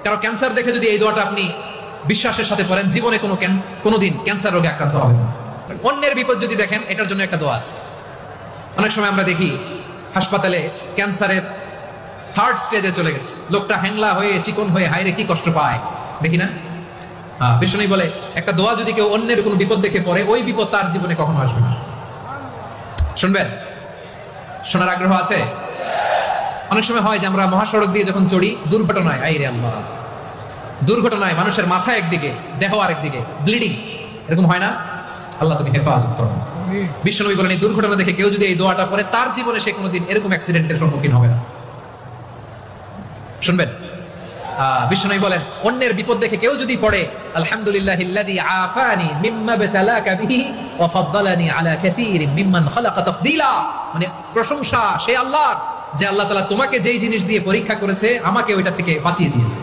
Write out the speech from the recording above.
কারো ক্যান্সার দেখে যদি এই দোয়াটা আপনি বিশ্বাসের সাথে পড়েন, জীবনে কোনোদিন ক্যান্সার রোগে আক্রান্ত হবে না। অন্যের বিপদ যদি দেখেন, এটার জন্য একটা দোয়া আছে। অনেক সময় আমরা দেখি হাসপাতালে ক্যান্সারের থার্ড স্টেজে চলে গেছে, লোকটা হ্যাংলা হয়ে চিকন হয়ে হায়রে কি কষ্ট পায়, দেখি না? বিষ্ণু বলে একটা দোয়া যদি কেউ অন্যের কোনো বিপদ দেখে পড়ে, ওই বিপদ তার জীবনে কখনো আসবে না। শুনবেন? শোনার আগ্রহ আছে? অনেক সময় হয় যে আমরা মহাসড়ক দিয়ে যখন চড়ি, দুর্ঘটনায়, আইরে আল্লাহ, দুর্ঘটনায় মানুষের মাথা একদিকে, দেহ আরেকদিকে, ব্লিডিং, এরকম হয় না? আল্লাহ তুমি হেফাজত করো। বিশ্বনবী বলেন এই দুর্ঘটনা দেখে কেউ যদি এই দোয়াটা পড়ে, তার জীবনে সে কোনোদিন এরকম অ্যাক্সিডেন্টের সম্মুখীন হবে না। শুনবেন? বিশ্বনবী বলেন অন্যের বিপদ দেখে কেউ যদি পড়ে, আলহামদুলিল্লাহিল্লাযী আফানি মিম্মা বাতালাকা বিহি ওয়া ফাদ্দালানি আলা কাসীরিন মিম্মান খালাকা তাফদীলা, মানে প্রশংসা সেই আল্লাহর যে আল্লাহ তাআলা তোমাকে যেই জিনিস দিয়ে পরীক্ষা করেছে, আমাকে ওইটা থেকে বাঁচিয়ে দিয়েছে।